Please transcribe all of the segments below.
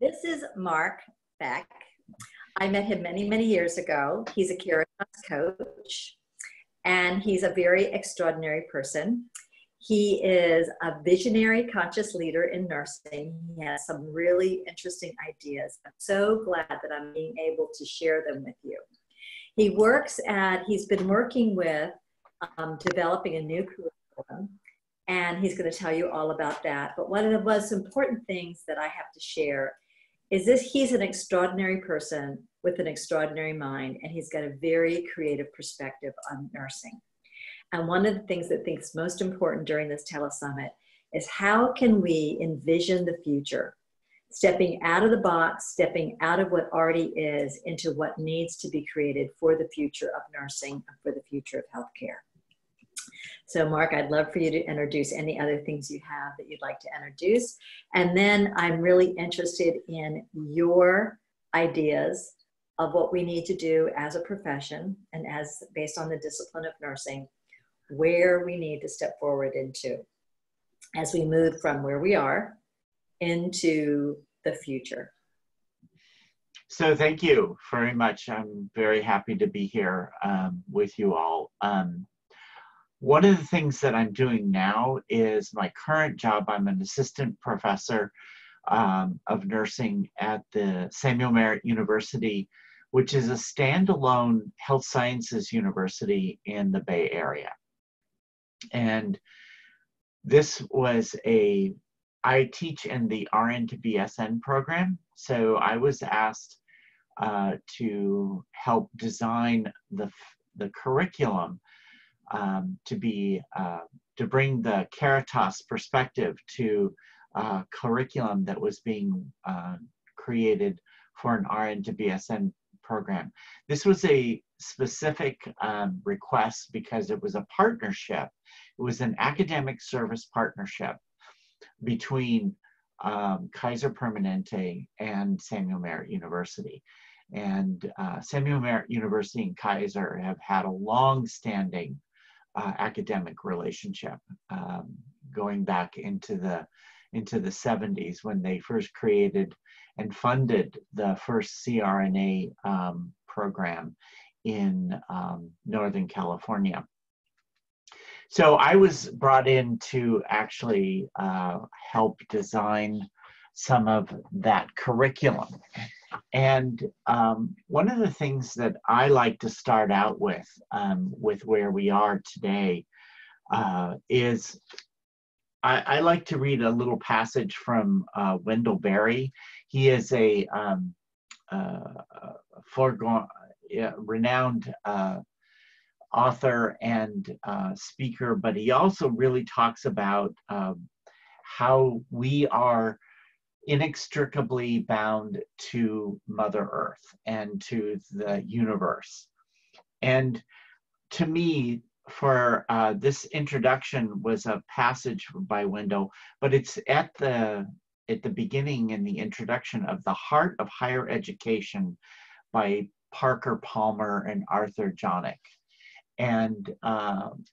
This is Mark Beck. I met him many, many years ago. He's a Caritas coach, and he's a very extraordinary person. He is a visionary conscious leader in nursing. He has some really interesting ideas. I'm so glad that I'm being able to share them with you. He's been working with developing a new curriculum, and he's going to tell you all about that. But one of the most important things that I have to share is this: he's an extraordinary person with an extraordinary mind, and he's got a very creative perspective on nursing. And one of the things that I think is most important during this telesummit is how can we envision the future, stepping out of the box, stepping out of what already is into what needs to be created for the future of nursing and for the future of healthcare. So Mark, I'd love for you to introduce any other things you have that you'd like to introduce. And then I'm really interested in your ideas of what we need to do as a profession and as based on the discipline of nursing, where we need to step forward into as we move from where we are into the future. So thank you very much. I'm very happy to be here with you all. One of the things that I'm doing now is my current job. I'm an assistant professor of nursing at the Samuel Merritt University, which is a standalone health sciences university in the Bay Area. And this was I teach in the RN to BSN program. So I was asked to help design the curriculum to bring the Caritas perspective to curriculum that was being created for an RN to BSN program. This was a specific request because it was a partnership. It was an academic service partnership between Kaiser Permanente and Samuel Merritt University. And Samuel Merritt University and Kaiser have had a long-standing academic relationship going back into the 70s when they first created and funded the first CRNA program in Northern California. So I was brought in to actually help design some of that curriculum. And one of the things that I like to start out with where we are today is I like to read a little passage from Wendell Berry. He is a renowned author and speaker, but he also really talks about how we are inextricably bound to Mother Earth and to the universe. And to me, for this introduction was a passage by Wendell, but it's at the beginning in the introduction of The Heart of Higher Education by Parker Palmer and Arthur Jonick. And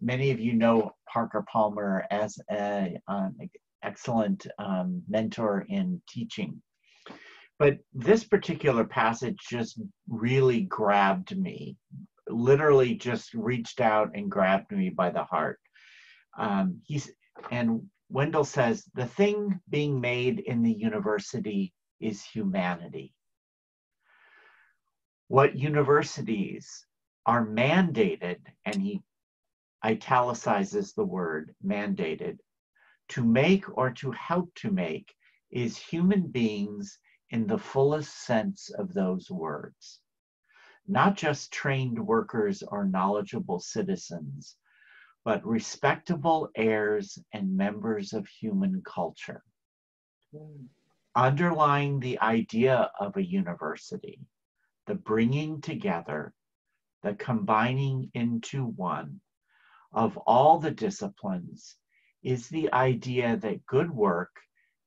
many of you know Parker Palmer as an excellent mentor in teaching. But this particular passage just really grabbed me, literally just reached out and grabbed me by the heart. And Wendell says, the thing being made in the university is humanity. What universities are mandated, and he italicizes the word mandated, to make or to help to make is human beings in the fullest sense of those words. Not just trained workers or knowledgeable citizens, but respectable heirs and members of human culture. Underlying the idea of a university, the bringing together, the combining into one of all the disciplines, is the idea that good work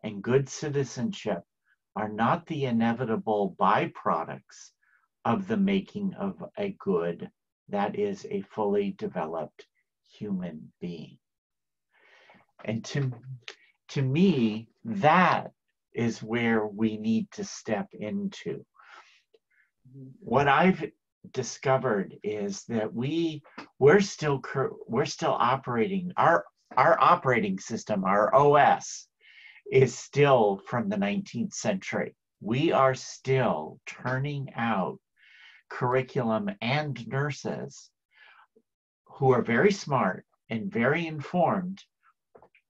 and good citizenship are not the inevitable byproducts of the making of a good, that is, a fully developed human being. And to me, that is where we need to step into. What I've discovered is that we're still operating, our operating system, our OS, is still from the 19th century. We are still turning out curriculum and nurses who are very smart and very informed,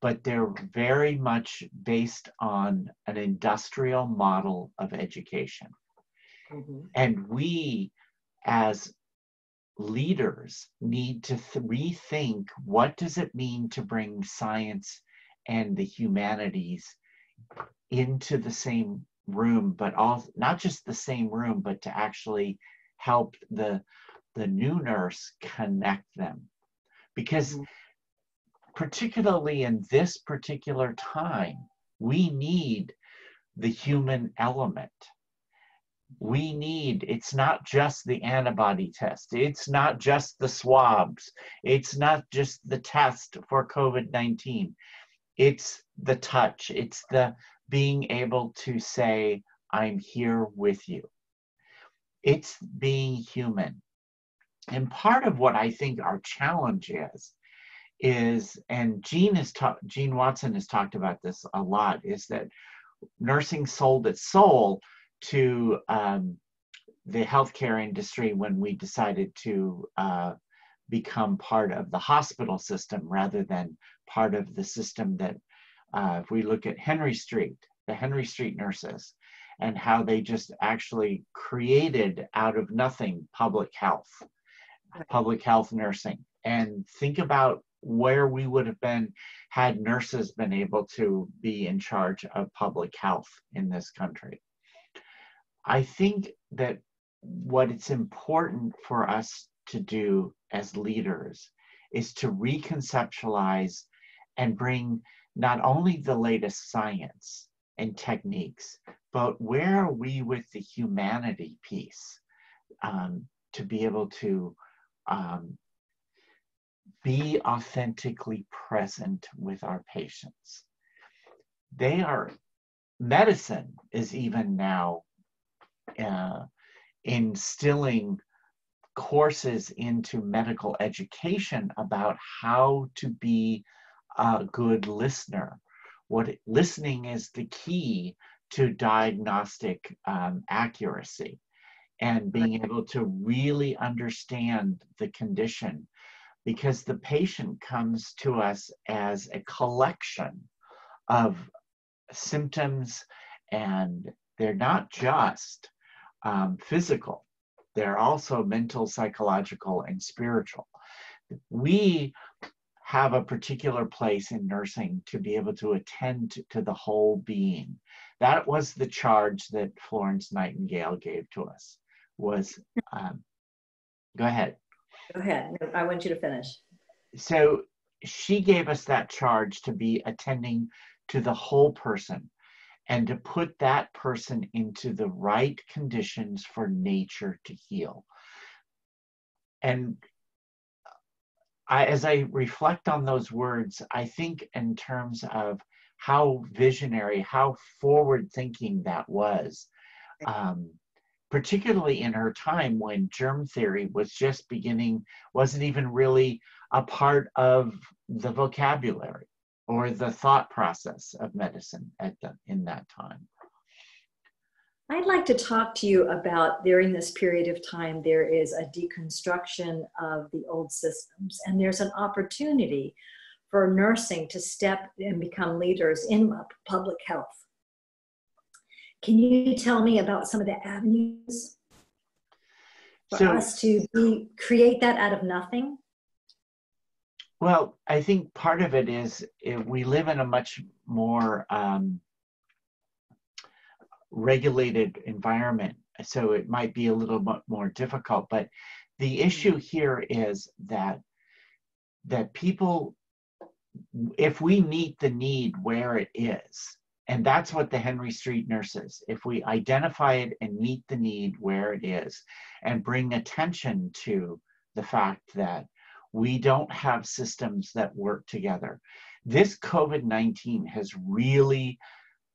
but they're very much based on an industrial model of education. And we, as leaders, need to rethink, what does it mean to bring science and the humanities into the same room, but also not just the same room, but to actually help the new nurse connect them. Because particularly in this particular time, we need the human element. We need, it's not just the antibody test, it's not just the swabs, it's not just the test for COVID-19, it's the touch, it's the being able to say, I'm here with you. It's being human. And part of what I think our challenge is, and Gene Watson has talked about this a lot, is that nursing sold its soul to the healthcare industry when we decided to become part of the hospital system rather than part of the system that, if we look at Henry Street, the Henry Street nurses, and how they just actually created out of nothing public health nursing. And think about where we would have been had nurses been able to be in charge of public health in this country. I think that what it's important for us to do as leaders is to reconceptualize and bring not only the latest science and techniques, but where are we with the humanity piece, to be able to be authentically present with our patients. Medicine is even now instilling courses into medical education about how to be a good listener. Listening is the key to diagnostic accuracy, and being able to really understand the condition, because the patient comes to us as a collection of symptoms, and they're not just physical, they're also mental, psychological, and spiritual. We have a particular place in nursing to be able to attend to the whole being. That was the charge that Florence Nightingale gave to us. Go ahead. Go ahead. No, I want you to finish. So she gave us that charge to be attending to the whole person and to put that person into the right conditions for nature to heal. And as I reflect on those words, I think in terms of how visionary, how forward-thinking that was, particularly in her time when germ theory was just beginning, wasn't even really a part of the vocabulary or the thought process of medicine in that time. I'd like to talk to you about, during this period of time, there is a deconstruction of the old systems, and there's an opportunity for nursing to step and become leaders in public health. Can you tell me about some of the avenues for us to create that out of nothing? Well, I think part of it is we live in a much more regulated environment, so it might be a little bit more difficult. But the issue here is that people, if we meet the need where it is, and that's what the Henry Street nurses, if we identify it and meet the need where it is, and bring attention to the fact that we don't have systems that work together. This COVID-19 has really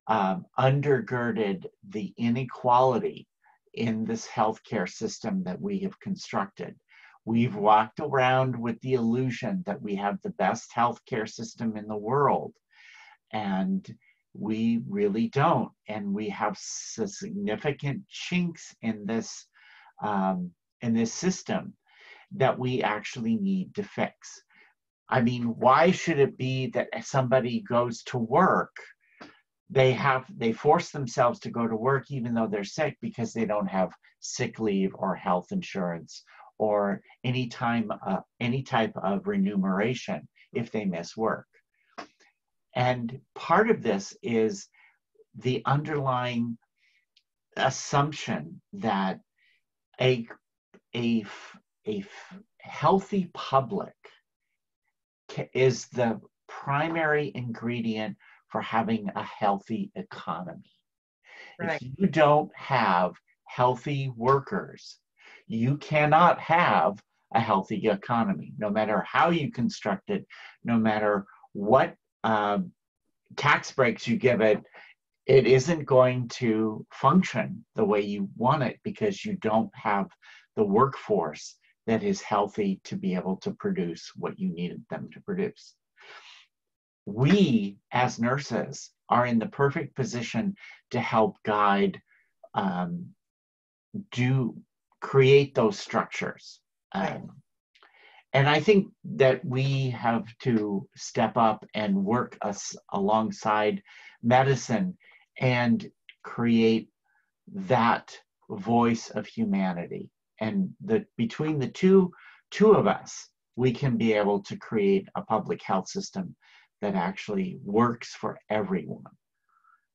undergirded the inequality in this healthcare system that we have constructed. We've walked around with the illusion that we have the best healthcare system in the world, and we really don't. And we have significant chinks in this system that we actually need to fix. I mean, why should it be that if somebody goes to work, they force themselves to go to work even though they're sick because they don't have sick leave or health insurance or any type of remuneration if they miss work? And part of this is the underlying assumption that a healthy public is the primary ingredient for having a healthy economy. Right. If you don't have healthy workers, you cannot have a healthy economy, no matter how you construct it, no matter what tax breaks you give it. It isn't going to function the way you want it because you don't have the workforce that is healthy to be able to produce what you needed them to produce. We, as nurses, are in the perfect position to help guide, create those structures. Right. And I think that we have to step up and work us alongside medicine and create that voice of humanity. And between the two of us, we can be able to create a public health system that actually works for everyone.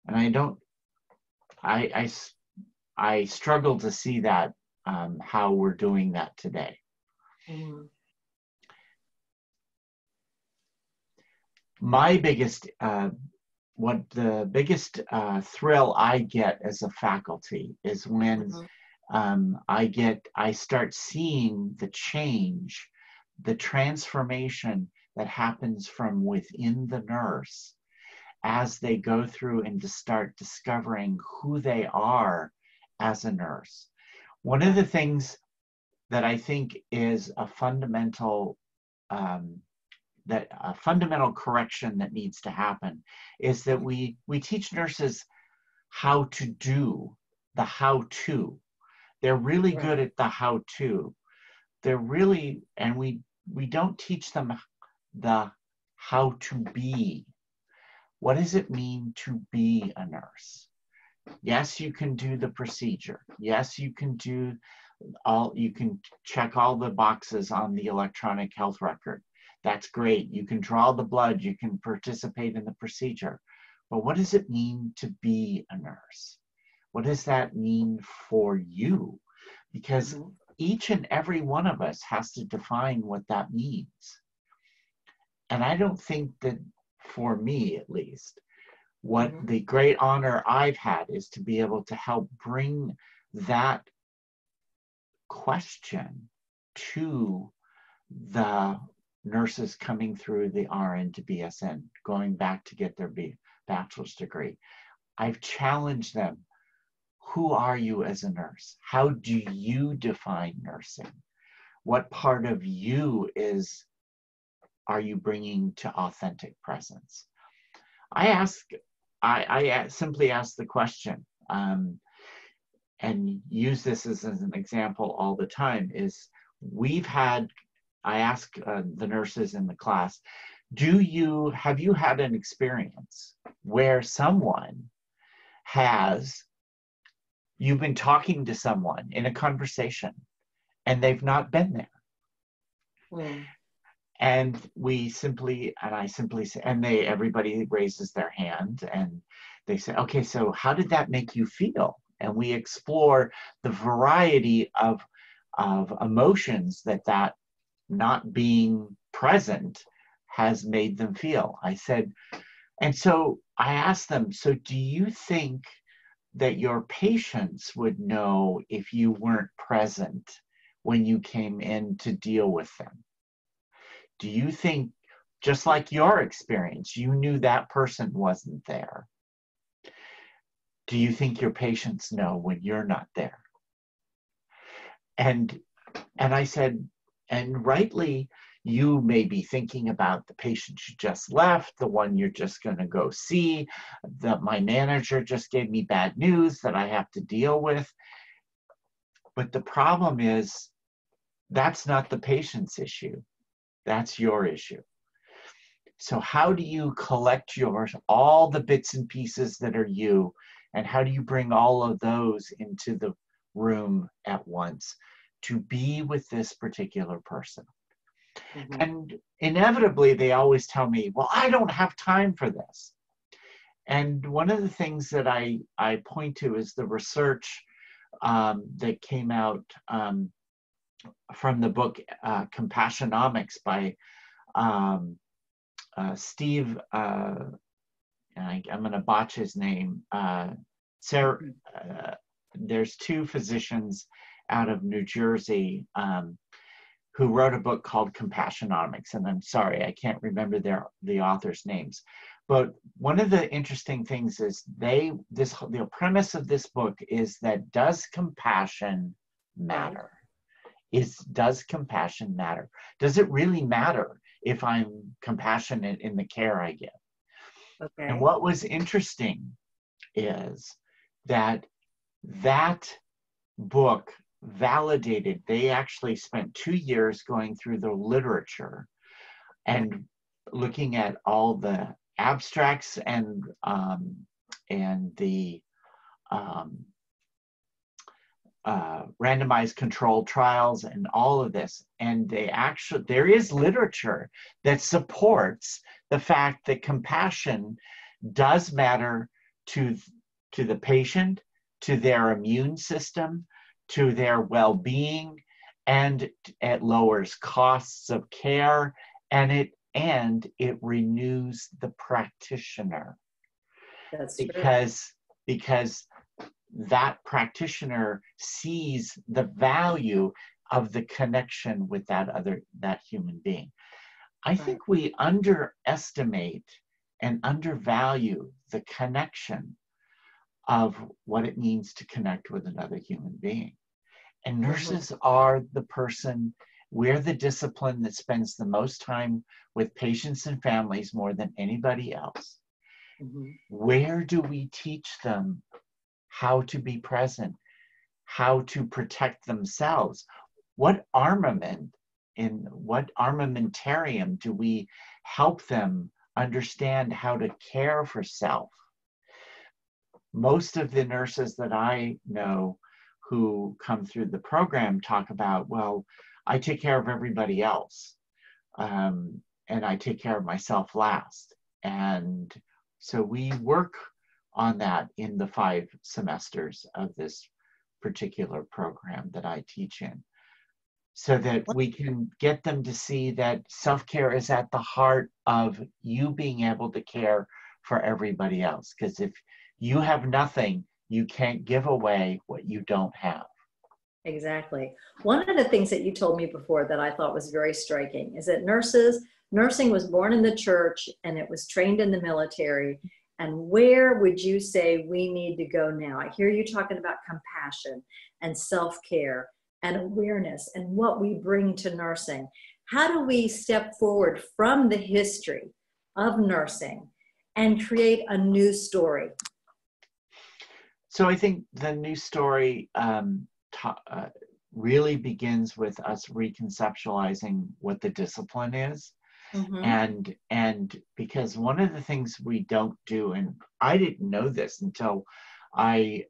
And I struggle to see that, how we're doing that today. Mm-hmm. My biggest, the biggest thrill I get as a faculty is when I start seeing the change, the transformation that happens from within the nurse as they go through and to start discovering who they are as a nurse. One of the things that I think is a fundamental correction that needs to happen is that we teach nurses how to do the how-to. They're really good at the how-to. And we don't teach them the how to be. What does it mean to be a nurse? Yes, you can do the procedure. Yes, you can check all the boxes on the electronic health record. That's great. You can draw the blood, you can participate in the procedure. But what does it mean to be a nurse? What does that mean for you? Because each and every one of us has to define what that means. And I don't think that, for me at least, what the great honor I've had is to be able to help bring that question to the nurses coming through the RN to BSN, going back to get their bachelor's degree. I've challenged them. Who are you as a nurse? How do you define nursing? What part of you are you bringing to authentic presence? I simply ask the question, and use this as an example all the time, is I ask the nurses in the class, have you had an experience where you've been talking to someone in a conversation and they've not been there? And everybody raises their hand and they say, okay, so how did that make you feel? And we explore the variety of emotions that not being present has made them feel. And so I asked them, so do you think that your patients would know if you weren't present when you came in to deal with them? Do you think, just like your experience, you knew that person wasn't there? do you think your patients know when you're not there? And I said, and rightly, you may be thinking about the patient you just left, the one you're just going to go see, that my manager just gave me bad news that I have to deal with. But the problem is, that's not the patient's issue. That's your issue. So how do you collect all the bits and pieces that are you, and how do you bring all of those into the room at once to be with this particular person? Mm-hmm. And inevitably, they always tell me, well, I don't have time for this. And one of the things that I point to is the research that came out from the book Compassionomics by Steve, I'm going to botch his name, there's two physicians out of New Jersey who wrote a book called Compassionomics, and I'm sorry, I can't remember the authors' names. But one of the interesting things is the premise of this book is that does compassion matter? Does compassion matter? Does it really matter if I'm compassionate in the care I give? Okay. And what was interesting is that book validated, they actually spent 2 years going through the literature and looking at all the abstracts and the randomized controlled trials and all of this. And there is literature that supports the fact that compassion does matter to the patient, to their immune system, to their well-being, and it lowers costs of care, and it renews the practitioner. That's because that practitioner sees the value of the connection with that human being. I think we underestimate and undervalue the connection of what it means to connect with another human being. And nurses are we're the discipline that spends the most time with patients and families more than anybody else. Mm-hmm. Where do we teach them how to be present, how to protect themselves? What armamentarium do we help them understand how to care for self? Most of the nurses that I know who come through the program talk about, well, I take care of everybody else, and I take care of myself last. And so we work on that in the 5 semesters of this particular program that I teach in, so that we can get them to see that self-care is at the heart of you being able to care for everybody else. Because if you have nothing, you can't give away what you don't have. Exactly. One of the things that you told me before that I thought was very striking is that nursing was born in the church and it was trained in the military. And where would you say we need to go now? I hear you talking about compassion and self-care and awareness and what we bring to nursing. How do we step forward from the history of nursing and create a new story? So I think the new story really begins with us reconceptualizing what the discipline is. Mm-hmm. And because one of the things we don't do, and I didn't know this until I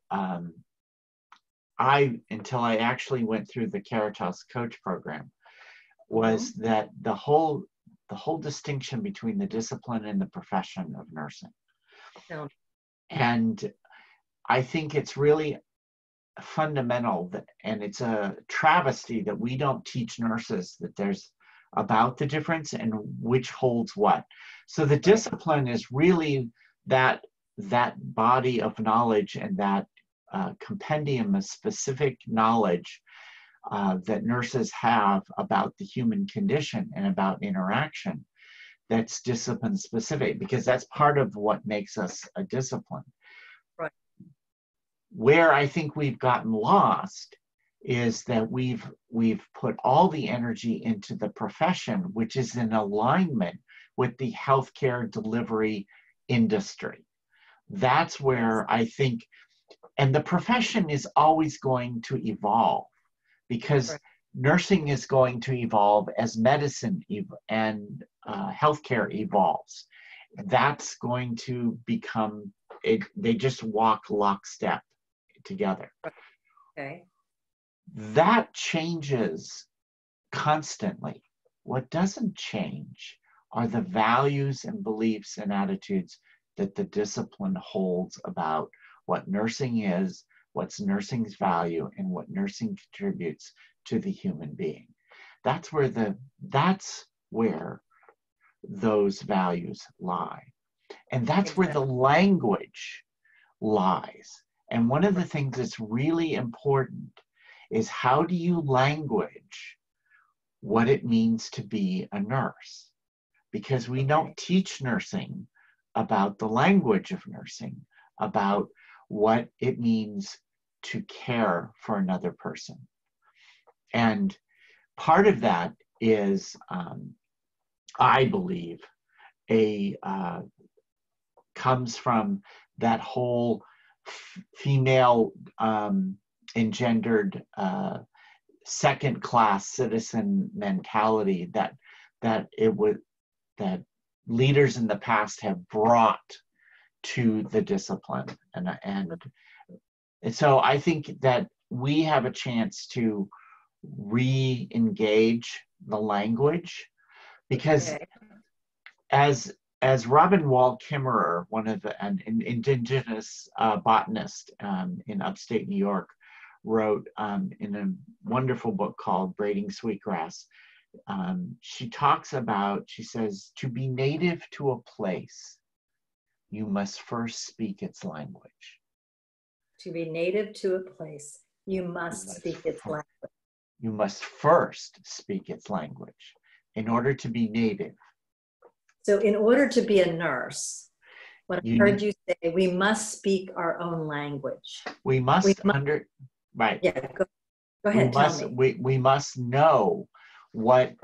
actually went through the Caritas coach program, was mm-hmm. that the whole distinction between the discipline and the profession of nursing. Yeah. And I think it's really fundamental and it's a travesty that we don't teach nurses that there's about the difference and which holds what. So the discipline is really that body of knowledge and that compendium of specific knowledge that nurses have about the human condition and about interaction that's discipline specific, because that's part of what makes us a discipline. Right. where I think we've gotten lost is that we've put all the energy into the profession, which is in alignment with the healthcare delivery industry. That's where I think, and the profession is always going to evolve, because nursing is going to evolve as medicine and healthcare evolves. That's going to become, they just walk lockstep together. Okay. That changes constantly. What doesn't change are the values and beliefs and attitudes that the discipline holds about what nursing is, what's nursing's value, and what nursing contributes to the human being. That's where those values lie. And that's where the language lies. And one of the things that's really important is, how do you language what it means to be a nurse? Because we don't teach nursing about the language of nursing, about what it means to care for another person. And part of that is, I believe, comes from that whole female engendered second-class citizen mentality that leaders in the past have brought to the discipline, and so I think that we have a chance to re-engage the language, because as Robin Wall Kimmerer, an indigenous botanist in upstate New York, wrote in a wonderful book called Braiding Sweetgrass, she says, to be native to a place, you must first speak its language. To be native to a place, you must speak its language. You must first speak its language in order to be native. So in order to be a nurse, when I heard you say, we must speak our own language. Right. Yeah, go ahead, tell me. We must know what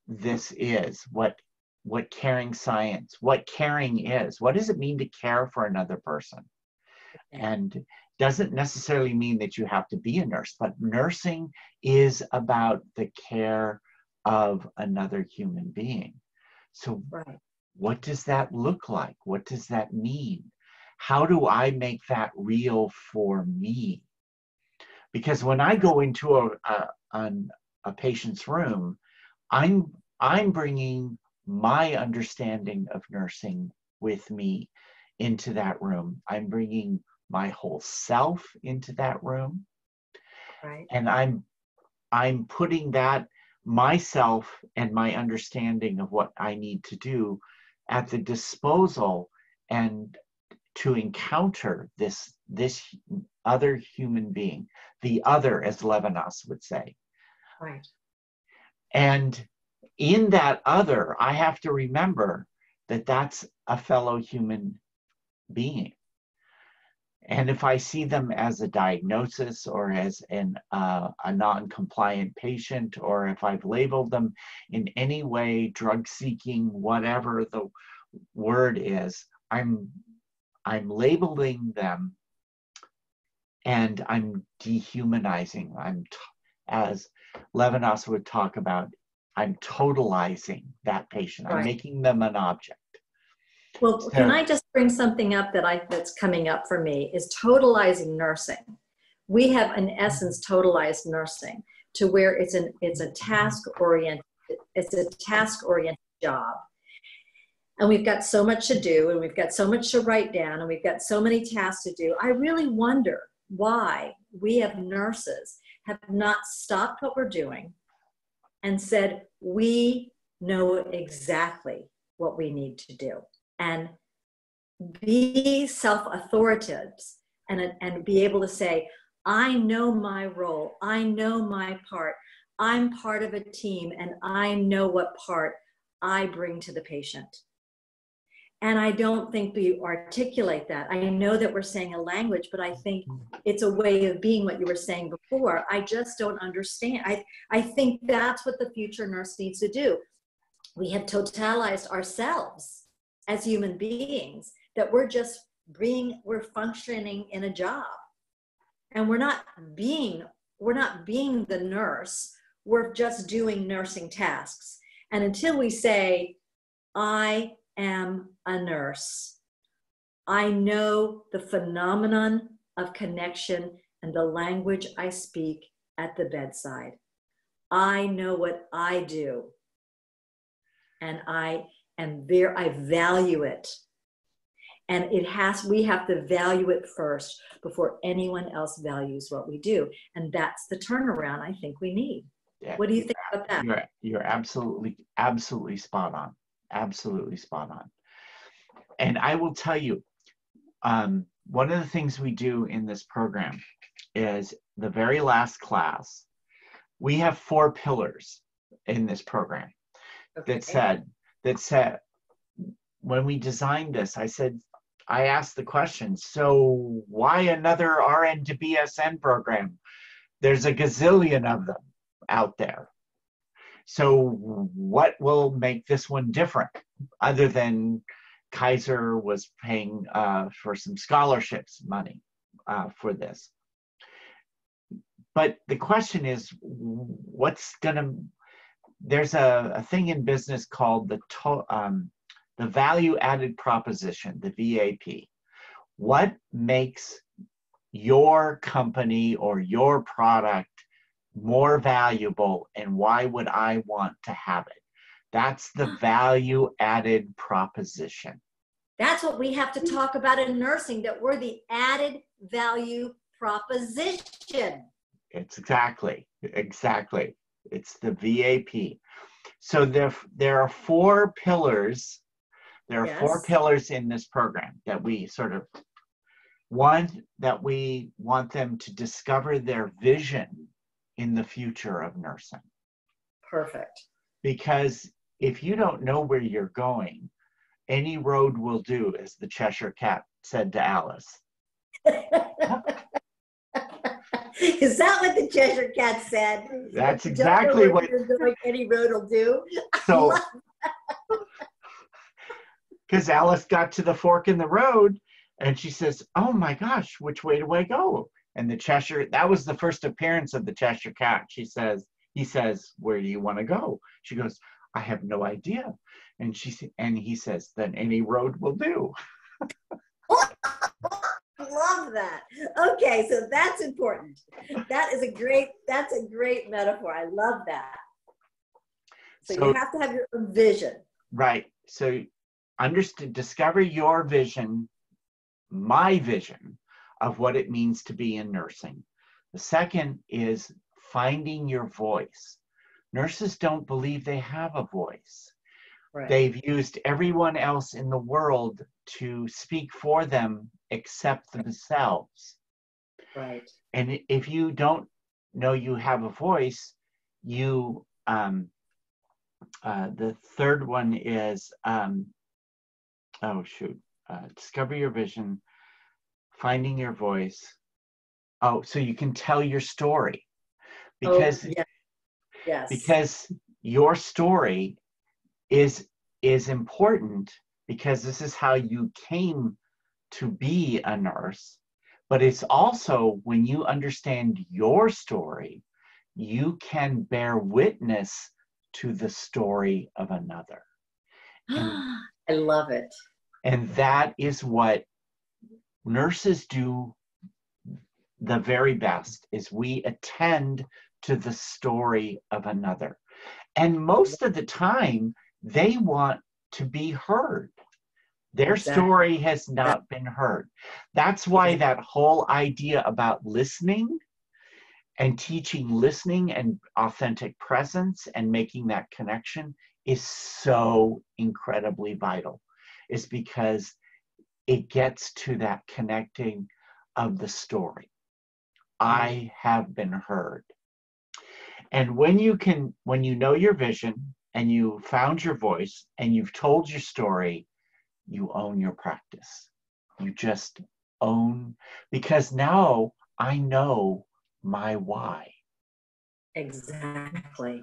this is, what caring science, what caring is. What does it mean to care for another person? And doesn't necessarily mean that you have to be a nurse, but nursing is about the care of another human being. So what does that look like? What does that mean? How do I make that real for me? Because when I go into a patient's room, I'm bringing my understanding of nursing with me into that room. I'm bringing my whole self into that room. Right. And I'm putting that myself and my understanding of what I need to do at the disposal, and to encounter this other human being, the other, as Levinas would say. Right. And in that other, I have to remember that that's a fellow human being. And if I see them as a diagnosis, or as a non-compliant patient, or if I've labeled them in any way, drug-seeking, whatever the word is, I'm labeling them, and I'm dehumanizing. As Levinas would talk about, I'm totalizing that patient. I'm making them an object. Well, so, can I just bring something up that's coming up for me, is totalizing nursing. We have, in essence, totalized nursing to where it's a task-oriented job. And we've got so much to do, and we've got so much to write down, and we've got so many tasks to do. I really wonder why we as nurses have not stopped what we're doing and said, we know exactly what we need to do, and be self-authoritative, and be able to say, I know my role, I know my part, I'm part of a team, and I know what part I bring to the patient. And I don't think we articulate that. I know that we're saying a language, but I think it's a way of being, what you were saying before. I just don't understand. I think that's what the future nurse needs to do. We have totalized ourselves as human beings, that we're functioning in a job. And we're not being the nurse. We're just doing nursing tasks. And until we say, I am a nurse, I know the phenomenon of connection and the language I speak at the bedside. I know what I do. And I value it. And we have to value it first before anyone else values what we do. And that's the turnaround I think we need. Yeah, what do you think about that? You're absolutely spot on. Absolutely spot on. And I will tell you, one of the things we do in this program is the very last class, we have 4 pillars in this program. Okay. that said, when we designed this, I asked the question, so why another RN to BSN program? There's a gazillion of them out there. So what will make this one different, other than Kaiser was paying for some scholarships money for this? But the question is, there's a thing in business called the value added proposition, the VAP. What makes your company or your product more valuable, and why would I want to have it? That's the value added proposition. That's what we have to talk about in nursing, that we're the added value proposition. It's exactly. It's the VAP. So there are 4 pillars. There are 4 pillars in this program that we one, that we want them to discover their vision in the future of nursing. Perfect. Because if you don't know where you're going, any road will do, as the Cheshire Cat said to Alice. Is that what the Cheshire Cat said? That's exactly what any road will do. So, because Alice got to the fork in the road and she says, oh my gosh, which way do I go? And that was the first appearance of the Cheshire Cat. He says, where do you want to go? She goes, I have no idea. And he says, then any road will do. Love that. Okay, so that's important. That's a great metaphor. I love that. So you have to have your own vision. Right. So discover your vision, my vision of what it means to be in nursing. The second is finding your voice. Nurses don't believe they have a voice. Right. They've used everyone else in the world to speak for them except themselves. Right. And if you don't know you have a voice, the third one is, discover your vision, finding your voice. Oh, so you can tell your story. Because, yes. Because your story is important, because this is how you came to be a nurse. But it's also, when you understand your story, you can bear witness to the story of another. I love it. And that is what nurses do the very best, is we attend to the story of another. And most of the time, they want to be heard. Their story has not been heard. That's why that whole idea about listening and teaching listening and authentic presence and making that connection is so incredibly vital, is because it gets to that connecting of the story. I have been heard. And when you know your vision and you found your voice and you've told your story, you own your practice. You just own, because now I know my why. Exactly.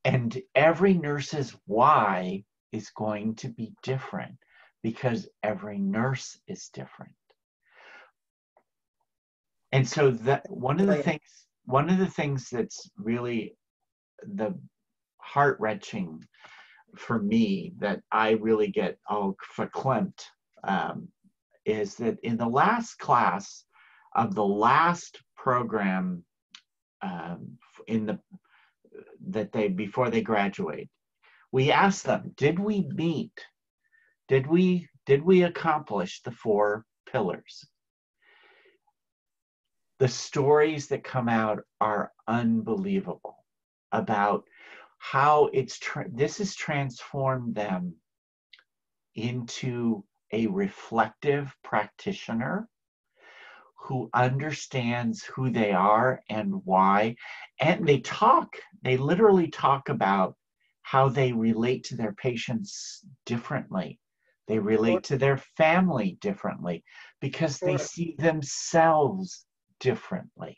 And every nurse's why is going to be different because every nurse is different. And so that one of the things that's really the heart-wrenching for me, that I really get all verklempt, is that in the last class of the last program, before they graduate, we asked them, did we meet? Did we accomplish the 4 pillars? The stories that come out are unbelievable about how this has transformed them into a reflective practitioner who understands who they are and why. And they literally talk about how they relate to their patients differently. They relate to their family differently because they see themselves differently.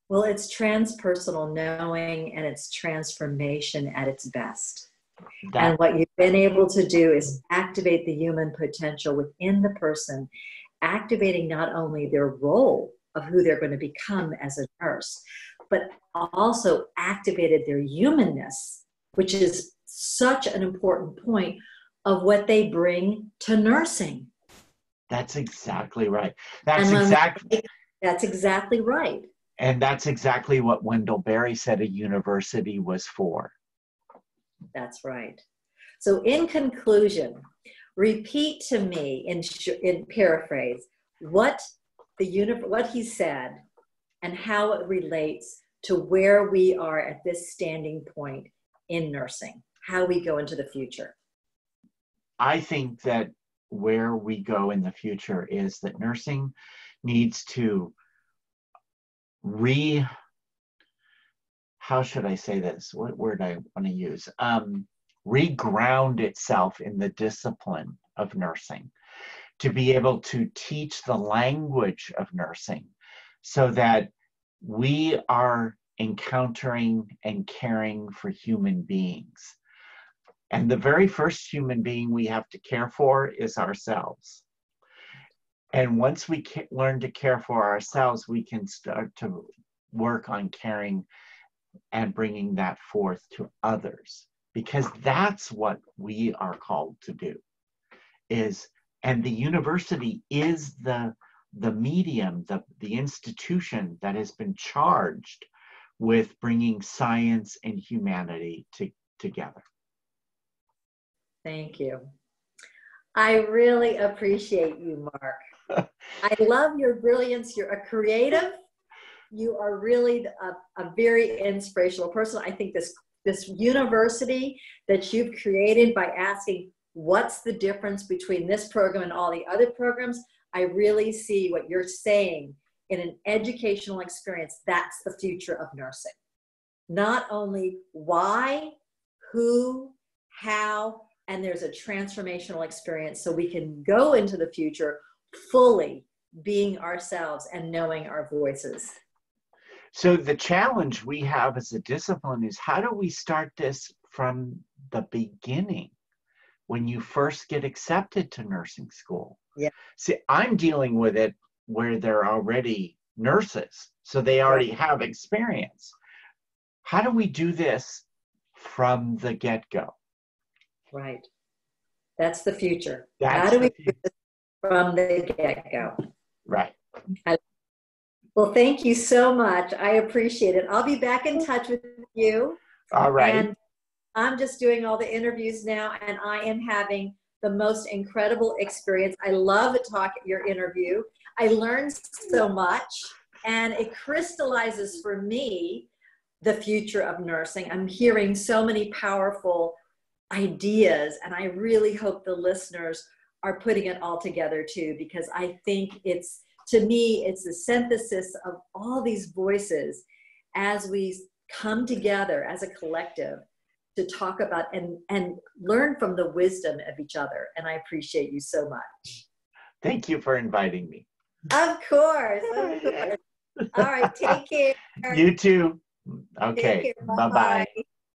Well, it's transpersonal knowing, and it's transformation at its best. And what you've been able to do is activate the human potential within the person, activating not only their role of who they're going to become as a nurse, but also activated their humanness, which is such an important point of what they bring to nursing. That's exactly right. That's exactly right. And that's exactly what Wendell Berry said a university was for. That's right. So in conclusion, repeat to me in paraphrase what he said and how it relates to where we are at this standing point in nursing, how we go into the future. I think that where we go in the future is that nursing needs to how should I say this? What word I want to use? Reground itself in the discipline of nursing, to be able to teach the language of nursing so that we are encountering and caring for human beings. And the very first human being we have to care for is ourselves. And once we learn to care for ourselves, we can start to work on caring and bringing that forth to others, because that's what we are called to do. And the university is the medium, the institution that has been charged with bringing science and humanity together. Thank you. I really appreciate you, Mark. I love your brilliance. You're a creative. You are really a very inspirational person. I think this university that you've created by asking what's the difference between this program and all the other programs, I really see what you're saying in an educational experience. That's the future of nursing. Not only why, who, how, and there's a transformational experience so we can go into the future fully being ourselves and knowing our voices. So the challenge we have as a discipline is, how do we start this from the beginning when you first get accepted to nursing school? Yeah. See, I'm dealing with it where they're already nurses, so they already have experience. How do we do this from the get-go? Right. That's the future. How do we do this from the get-go? Right. Well, thank you so much. I appreciate it. I'll be back in touch with you. All right. And I'm just doing all the interviews now, and I am having the most incredible experience. I love your interview. I learned so much, and it crystallizes for me the future of nursing. I'm hearing so many powerful ideas, and I really hope the listeners are putting it all together too, because I think to me, it's the synthesis of all these voices as we come together as a collective to talk about and learn from the wisdom of each other. And I appreciate you so much. Thank you for inviting me. Of course. Of course. All right. Take care. You too. Okay. Bye-bye.